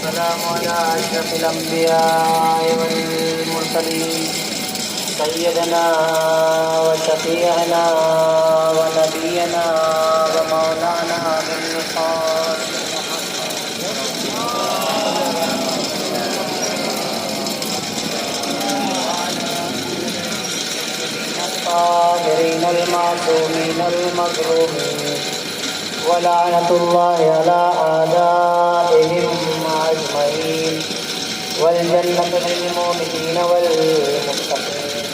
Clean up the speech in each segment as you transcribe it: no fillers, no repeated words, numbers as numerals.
والسلام على أشرف الأنبياء والمرسلين سيدنا وشفيعنا ونبينا ومولانا أبي القاسم الطاهرين المعصومين المظلومين ولعنة الله على أعدائهم أجمعين والجنة للمؤمنين والمتقين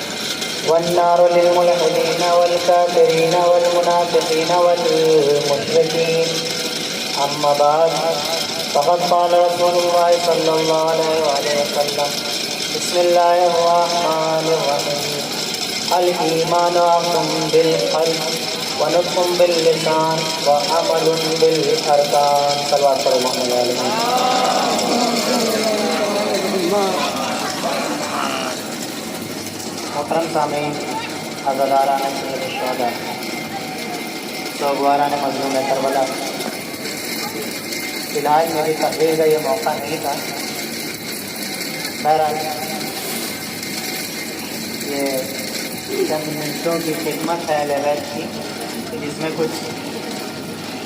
والنار للملحدين والكافرين والمنافقين والمشركين. أما بعد فقد قال رسول الله صلى الله عليه وسلم: بسم الله الرحمن الرحيم. الإيمان عقد بالقلب ونطق باللسان وعمل بالأركان. صلوات پر محمد علیہ. محترم سامعین، عزاداران سید الشہداء، سوگواران مظلوم کربلا، فی الحال میری تقریر کا یہ موقع نہیں تھا. بہرحال یہ چند منٹوں کی خدمت ہے اہل بیت کی، جس میں کچھ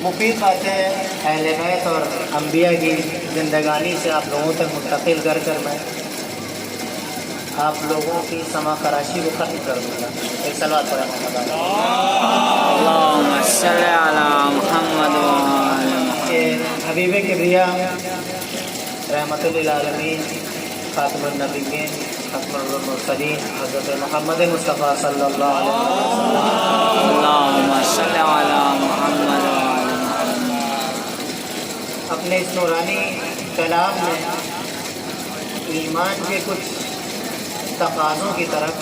مفید باتیں اہل بیت اور انبیاء کی زندگانی سے آپ لوگوں تک منتقل کر کر میں آپ لوگوں کی سما کراشی کو ختم کر دوں گا. ایک صلوات پڑھیں محمد علیہ. اللہم صلی علی محمد و آل محمد. حبیب کبریا رحمت للعالمین خاتم النبیین ختم المرسلین حضرت محمد مصطفیٰ صلی اللہ علیہ وسلم، اللہم صلی علی محمد و آل محمد. اپنے اس نورانی کلام میں ایمان کے کچھ تقاضوں کی طرف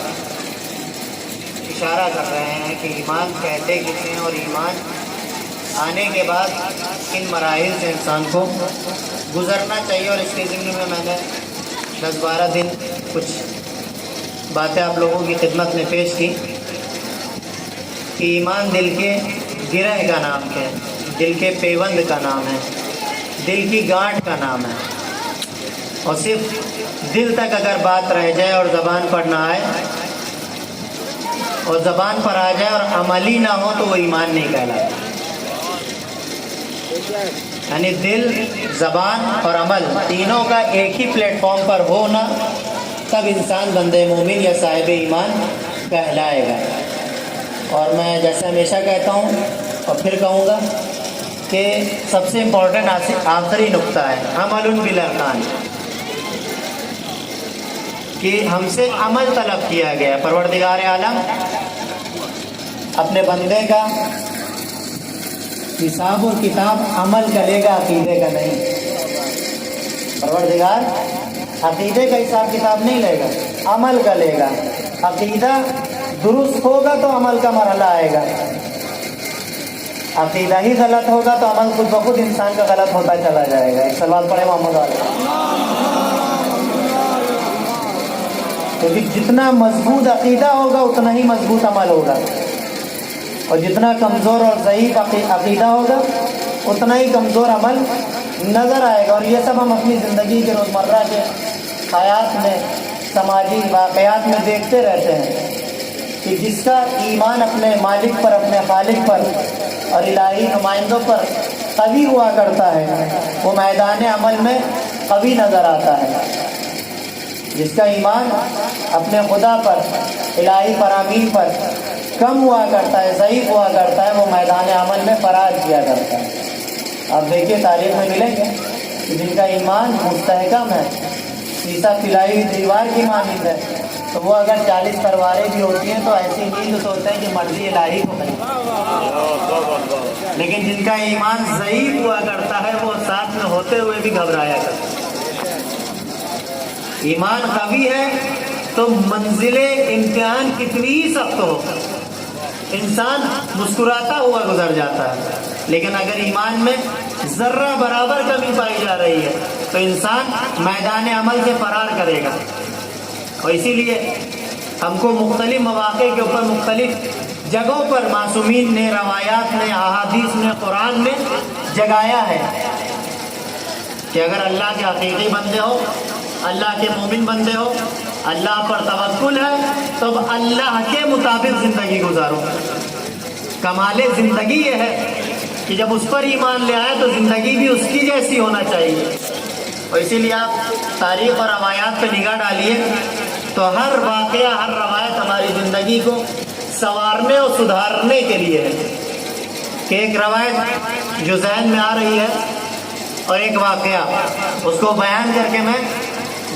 اشارہ کر رہے ہیں کہ ایمان کہتے کسے ہیں اور ایمان آنے کے بعد کن مراحل سے انسان کو گزرنا چاہیے. اور اس کے ضمن میں نے 10-12 دن کچھ باتیں آپ لوگوں کی خدمت میں پیش کی کہ ایمان دل کے گرہ کا نام ہے، دل کے پیوند کا نام ہے، دل کی گانٹھ کا نام ہے. اور صرف دل تک اگر بات رہ جائے اور زبان پر نہ آئے اور زبان پر آ جائے اور عملی نہ ہو تو وہ ایمان نہیں کہلاتا. یعنی دل، زبان اور عمل تینوں کا ایک ہی پلیٹ فارم پر ہونا، تب انسان بندے مومن یا صاحب ایمان کہلائے گا. اور میں جیسے ہمیشہ کہتا ہوں اور پھر کہوں گا کہ سب سے امپورٹنٹ آخری نقطہ ہے عمل بالارکان، کہ ہم سے عمل طلب کیا گیا. پروردگار عالم اپنے بندے کا حساب و کتاب عمل کا لے گا، عقیدے کا نہیں. پروردگار عقیدے کا حساب کتاب نہیں لے گا، عمل کا لے گا. عقیدہ درست ہوگا تو عمل کا مرحلہ آئے گا، عقیدہ ہی غلط ہوگا تو عمل خود بخود انسان کا غلط ہوتا چلا جائے گا. ایک سوال پڑھے محمد علیہ. کیونکہ جتنا مضبوط عقیدہ ہوگا اتنا ہی مضبوط عمل ہوگا، اور جتنا کمزور اور ضعیف عقیدہ ہوگا اتنا ہی کمزور عمل نظر آئے گا. اور یہ سب ہم اپنی زندگی کے روزمرہ کے حیات میں، سماجی واقعات میں دیکھتے رہتے ہیں کہ جس کا ایمان اپنے مالک پر، اپنے خالق پر اور الہی نمائندوں پر قوی ہوا کرتا ہے وہ میدان عمل میں قوی نظر آتا ہے. جس کا ایمان اپنے خدا پر، الہی فرامین پر کم ہوا کرتا ہے، ضعیف ہوا کرتا ہے، وہ میدان عمل میں فراز کیا کرتا ہے. آپ دیکھیے تاریخ میں ملیں گے کہ جن کا ایمان مستحکم ہے، سیسا پلائی دیوار کی مانند ہے، تو وہ اگر 40 تلواریں بھی ہوتی ہیں تو ایسی نیند سوچتے ہیں کہ مرضی الہی کو نہیں. لیکن جن کا ایمان ضعیف ہوا کرتا ہے وہ ساتھ میں ہوتے ہوئے بھی گھبرایا کرتا ہے. ایمان قوی ہے تو منزل امتحان کتنی ہی سخت ہو انسان مسکراتا ہوا گزر جاتا ہے. لیکن اگر ایمان میں ذرہ برابر کمی پائی جا رہی ہے تو انسان میدان عمل سے فرار کرے گا. اور اسی لیے ہم کو مختلف مواقع کے اوپر مختلف جگہوں پر معصومین نے، روایات نے، احادیث نے، قرآن میں جگایا ہے کہ اگر اللہ کے حقیقی بندے ہو، اللہ کے مومن بندے ہو، اللہ پر توکل ہے، تو اب اللہ کے مطابق زندگی گزارو۔ کمال زندگی یہ ہے کہ جب اس پر ایمان لے آئے تو زندگی بھی اس کی جیسی ہونا چاہیے۔ اور اسی لیے آپ تاریخ اور روایات پہ نگاہ ڈالیے تو ہر واقعہ، ہر روایت ہماری زندگی کو سنوارنے اور سدھارنے کے لیے ہے۔ کہ ایک روایت جو ذہن میں آ رہی ہے اور ایک واقعہ، اس کو بیان کر کے میں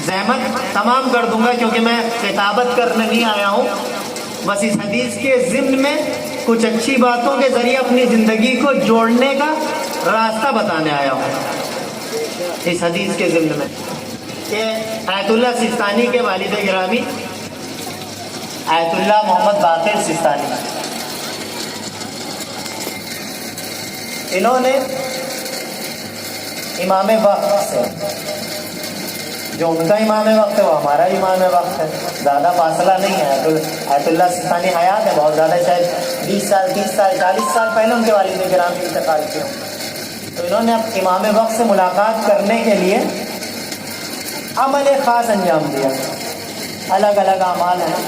زحمت تمام کر دوں گا، کیونکہ میں خطابت کرنے نہیں آیا ہوں، بس اس حدیث کے ضمن میں کچھ اچھی باتوں کے ذریعے اپنی زندگی کو جوڑنے کا راستہ بتانے آیا ہوں۔ اس حدیث کے ضمن میں کہ آیت اللہ سستانی کے والد گرامی آیت اللہ محمد باقر سستانی، انہوں نے امام وقت سے، جو ان کا امام وقت ہے وہ ہمارا امام وقت ہے، زیادہ فاصلہ نہیں ہے۔ آیت اللہ سستانی حیات ہے، بہت زیادہ، شاید 20 سال 30 سال 40 سال پہلے ان کے والد کرام کی انتقال کیا۔ تو انہوں نے امام وقت سے ملاقات کرنے کے لیے عمل خاص انجام دیا۔ الگ الگ اعمال ہیں،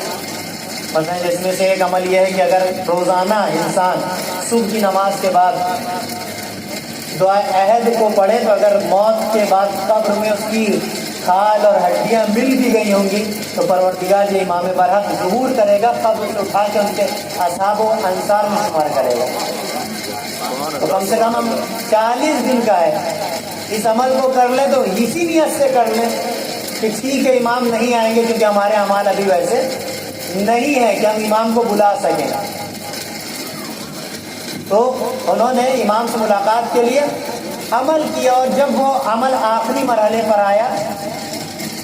مثلا جس میں سے ایک عمل یہ ہے کہ اگر روزانہ انسان صبح کی نماز کے بعد دعائے عہد کو پڑھے تو اگر موت کے بعد قبر میں اس کی کھال اور ہڈیاں مل بھی گئی ہوں گی تو پروردگار یہ امام برحق ظہور کرے گا، قبر سے اٹھا کے ان کے اصحاب و انصار میں شمار کرے گا۔ تو کم سے کم ہم 40 دن کا ہے، اس عمل کو کر لیں تو اسی نیت سے کر لیں کہ ٹھیک ہے امام نہیں آئیں گے کیونکہ ہمارے اعمال ابھی ویسے نہیں ہے کہ ہم امام کو بلا سکیں۔ تو انہوں نے امام سے ملاقات کے لیے عمل کیا، اور جب وہ عمل آخری مرحلے پر آیا،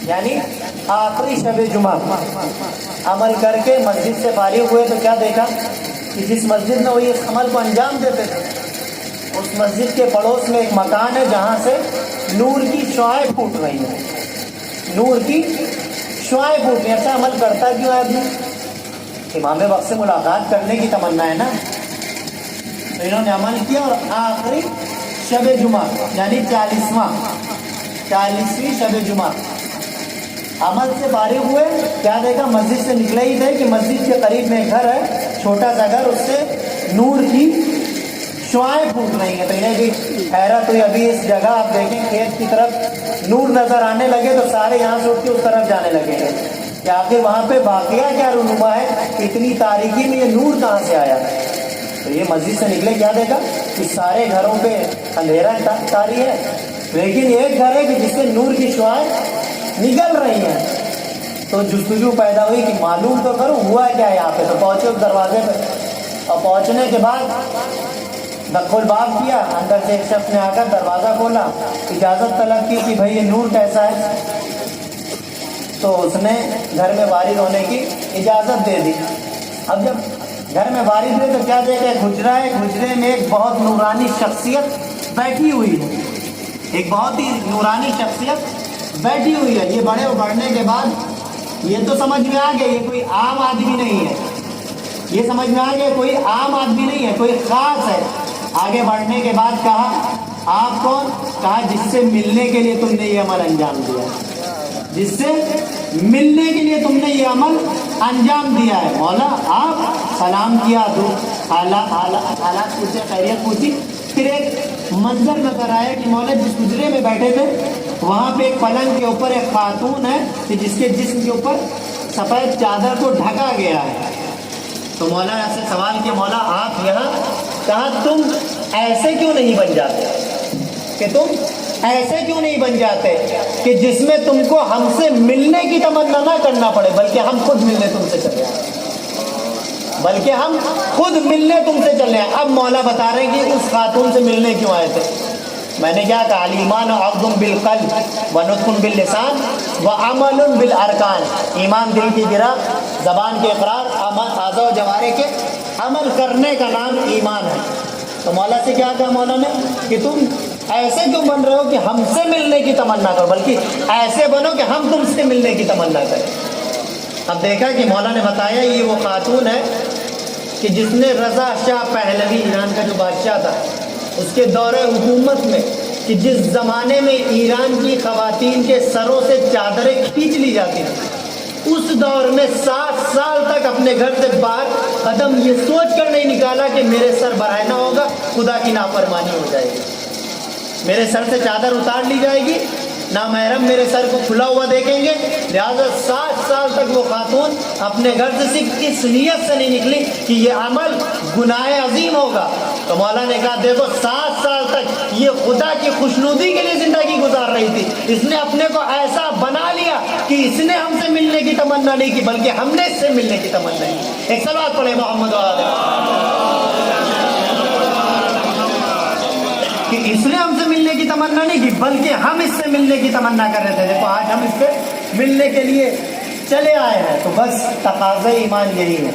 یعنی آخری شب جمعہ عمل کر کے مسجد سے فارغ ہوئے، تو کیا دیکھا کہ جس مسجد میں وہ اس عمل کو انجام دیتے تھے، اس مسجد کے پڑوس میں ایک مکان ہے جہاں سے نور کی شعائیں پھوٹ رہی ہیں، نور کی شعائیں پھوٹ رہی ہیں۔ ایسا عمل کرتا کیوں ہے آدمی؟ امام وقت سے ملاقات کرنے کی تمنا ہے نا۔ تو انہوں نے عمل کیا اور آخری شب جمعہ یعنی 40ویں شب جمعہ عمل سے فارغ ہوئے، کیا دیکھا؟ مسجد سے نکلے ہی تھے کہ مسجد کے قریب میں گھر ہے، چھوٹا سا گھر، اس سے نور کی شعائیں پھوٹ رہی ہیں۔ تو انہیں بھی حیرت ہوئی۔ ابھی اس جگہ آپ دیکھیں کھیت کی طرف نور نظر آنے لگے تو سارے یہاں سے اٹھ کے اس طرف جانے لگے ہیں کہ آخر وہاں پہ واقعہ کیا رونما ہے، اتنی تاریکی میں یہ نور کہاں سے آیا؟ تو یہ مسجد سے نکلے، کیا دیکھا کہ سارے گھروں پہ اندھیرا طاری ہے، لیکن ایک گھر ہے کہ جس سے نور کی شعائیں نکل رہی ہیں۔ تو جستجو پیدا ہوئی کہ معلوم تو کروں ہوا کیا یہاں پہ۔ تو پہنچے اس دروازے پہ، اور پہنچنے کے بعد دخل باب کیا، اندر سے ایک شخص نے آ کر دروازہ کھولا، اجازت طلب کی کہ بھائی یہ نور کیسا ہے؟ تو اس نے گھر میں وارد ہونے کی اجازت دے دی۔ اب جب گھر میں وارد ہوئے تو کیا دیکھا؟ حجرہ ہے، حجرے میں ایک بہت نورانی شخصیت بیٹھی ہوئی ہے، ایک بہت ہی نورانی شخصیت بیٹھی ہوئی ہے۔ یہ بڑے اور بڑھنے کے بعد یہ تو سمجھ میں آ گیا یہ کوئی عام آدمی نہیں ہے، یہ سمجھ میں آ گیا کوئی عام آدمی نہیں ہے، کوئی خاص ہے۔ آگے بڑھنے کے بعد کہا آپ کون؟ کہا جس سے ملنے کے لیے تم نے یہ عمل انجام دیا، جس سے ملنے کے لیے تم نے یہ عمل انجام دیا ہے۔ مولا آپ؟ سلام کیا، دو حالات پوچھے، خیریت پوچھی، پھر ایک منظر نظر آیا کہ مولا جس حجرے میں بیٹھے تھے وہاں پہ ایک پلنگ کے اوپر ایک خاتون ہے کہ جس کے جسم کے اوپر سفید چادر کو ڈھکا گیا ہے۔ تو مولا سے سوال کیا مولا آپ یہاں؟ کہا تم ایسے کیوں نہیں بن جاتے، کہ تم ایسے کیوں نہیں بن جاتے کہ جس میں تم کو ہم سے ملنے کی تمنا نہ کرنا پڑے، بلکہ ہم خود ملنے تم سے چلے آئے، بلکہ ہم خود ملنے تم سے چلے آئے۔ اب مولا بتا رہے ہیں کہ اس خاتون سے ملنے کیوں آئے تھے۔ میں نے کیا کہا؟ الایمان عقد بالقلب ونطق باللسان وعمل بالارکان۔ ایمان دل کی گرا، زبان کے اقرار، اعضاء و جوارح کے عمل کرنے کا نام ایمان ہے۔ تو مولا سے کیا کہا مولا نے کہ تم ایسے کیوں بن رہے ہو کہ ہم سے ملنے کی تمنا کرو، بلکہ ایسے بنو کہ ہم تم سے ملنے کی تمنا کریں۔ اب دیکھا کہ مولا نے بتایا یہ وہ خاتون ہے کہ جس نے رضا شاہ پہلوی، ایران کا جو بادشاہ تھا، اس کے دور حکومت میں کہ جس زمانے میں ایران کی خواتین کے سروں سے چادریں کھینچ لی جاتی تھیں، اس دور میں 7 سال تک اپنے گھر سے باہر قدم یہ سوچ کر نہیں نکالا کہ میرے سر برہنہ ہوگا، خدا کی نافرمانی ہو جائے گی، میرے سر سے چادر اتار لی جائے گی، نامحرم میرے سر کو کھلا ہوا دیکھیں گے۔ لہٰذا 7 سال تک وہ خاتون اپنے گھر سے صرف اس نیت سے نہیں نکلی کہ یہ عمل گناہ عظیم ہوگا۔ تو مولا نے کہا دیکھو 7 سال تک یہ خدا کی خوشنودی کے لیے زندگی گزار رہی تھی، اس نے اپنے کو ایسا بنا لیا کہ اس نے ہم سے ملنے کی تمنا نہیں کی بلکہ ہم نے اس سے ملنے کی تمنا کی۔ ایک صلوات پڑھے محمد کہ اس نے ہم سے ملنے کی تمنا نہیں کی بلکہ ہم اس سے ملنے کی تمنا کر رہے تھے۔ دیکھو آج ہم اس سے ملنے کے لیے چلے آئے ہیں۔ تو بس تقاضۂ ایمان یہی ہے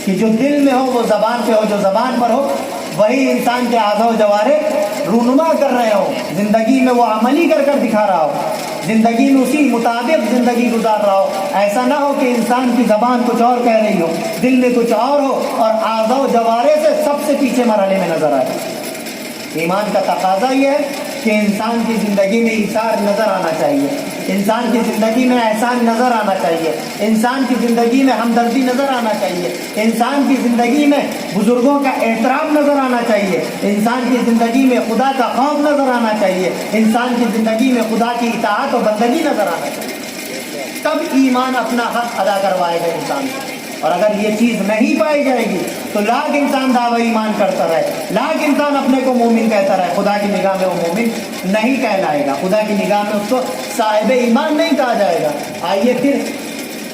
کہ جو دل میں ہو وہ زبان پہ ہو، جو زبان پر ہو وہی انسان کے اعضاء و جوارح رونما کر رہے ہو، زندگی میں وہ عملی کر کر دکھا رہا ہو، زندگی میں اسی مطابق زندگی گزار رہا ہو۔ ایسا نہ ہو کہ انسان کی زبان کچھ اور کہہ رہی ہو، دل میں کچھ اور ہو اور اعضاء و جوارح سے سب سے پیچھے مرحلے میں نظر آئے۔ ایمان کا تقاضا یہ ہے کہ انسان کی زندگی میں ایثار نظر آنا چاہیے، انسان کی زندگی میں احسان نظر آنا چاہیے، انسان کی زندگی میں ہمدردی نظر آنا چاہیے، انسان کی زندگی میں بزرگوں کا احترام نظر آنا چاہیے، انسان کی زندگی میں خدا کا خوف نظر آنا چاہیے، انسان کی زندگی میں خدا کی اطاعت و بندگی نظر آنا چاہیے۔ تب ایمان اپنا حق ادا کروائے گا انسان کو۔ اور اگر یہ چیز نہیں پائی جائے گی تو لاکھ انسان دعوی ایمان کرتا رہے، لاکھ انسان اپنے کو مومن کہتا رہے، خدا کی نگاہ میں وہ مومن نہیں کہلائے گا، خدا کی نگاہ میں اس کو صاحب ایمان نہیں کہا جائے گا۔ آئیے پھر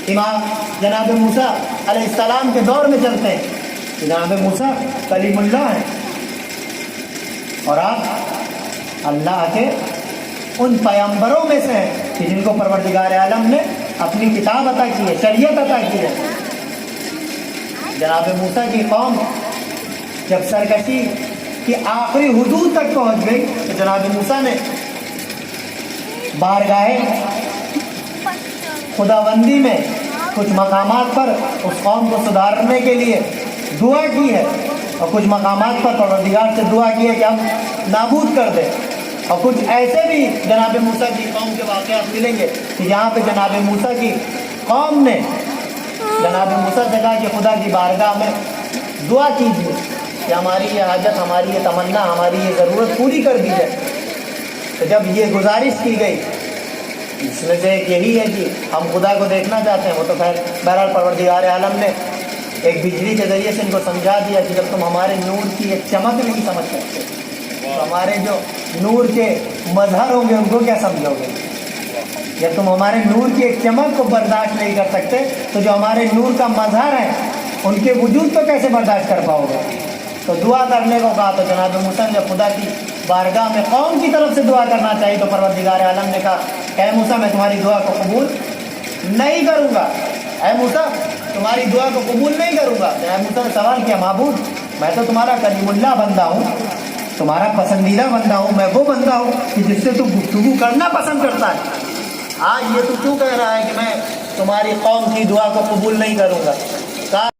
امام جناب موسیٰ علیہ السلام کے دور میں چلتے ہیں۔ جناب موسیٰ کلیم اللہ ہیں اور آپ اللہ کے ان پیغمبروں میں سے ہیں کہ جن کو پروردگار عالم نے اپنی کتاب عطا کی ہے، شریعت عطا کی ہے۔ جناب موسیٰ کی قوم جب سرکشی کی آخری حدود تک پہنچ گئی تو جناب موسیٰ نے بارگاہ خداوندی میں کچھ مقامات پر اس قوم کو سدھارنے کے لیے دعا کی ہے، اور کچھ مقامات پر پروردگار سے دعا کی ہے کہ ہم نابود کر دیں۔ اور کچھ ایسے بھی جناب موسیٰ کی قوم کے واقعات ملیں گے کہ یہاں پہ جناب موسیٰ کی قوم نے جناب موسیٰ سے کہا کہ خدا کی بارگاہ میں دعا کیجیے کہ ہماری یہ حاجت، ہماری یہ تمنا، ہماری یہ ضرورت پوری کر دی جائے۔ تو جب یہ گزارش کی گئی، اس میں سے ایک یہی ہے کہ ہم خدا کو دیکھنا چاہتے ہیں، وہ تو بہرحال پروردگار عالم نے ایک بجلی کے ذریعے سے ان کو سمجھا دیا کہ جب تم ہمارے نور کی ایک چمک نہیں سمجھ سکتے تو ہمارے جو نور کے مظہر ہوں گے ان کو کیا سمجھو گے؟ جب تم ہمارے نور کی ایک چمک کو برداشت نہیں کر سکتے تو جو ہمارے نور کا مظہر ہے ان کے وجود کو کیسے برداشت کر پاؤ گے؟ تو دعا کرنے کو کہا۔ تو جناب موسیٰ نے جب خدا کی بارگاہ میں قوم کی طرف سے دعا کرنا چاہیے تو پروردگار عالم نے کہا اے موسیٰ میں تمہاری دعا کو قبول نہیں کروں گا، اے موسیٰ تمہاری دعا کو قبول نہیں کروں گا۔ جناب موسیٰ نے سوال کیا معبود میں تو تمہارا کلیم اللہ بندہ ہوں، تمہارا پسندیدہ بندہ ہوں، میں وہ بندہ ہوں کہ جس سے تو گفتگو کرنا پسند کرتا ہے، آج یہ تو کیوں کہہ رہا ہے کہ میں تمہاری قوم کی دعا کو قبول نہیں کروں گا؟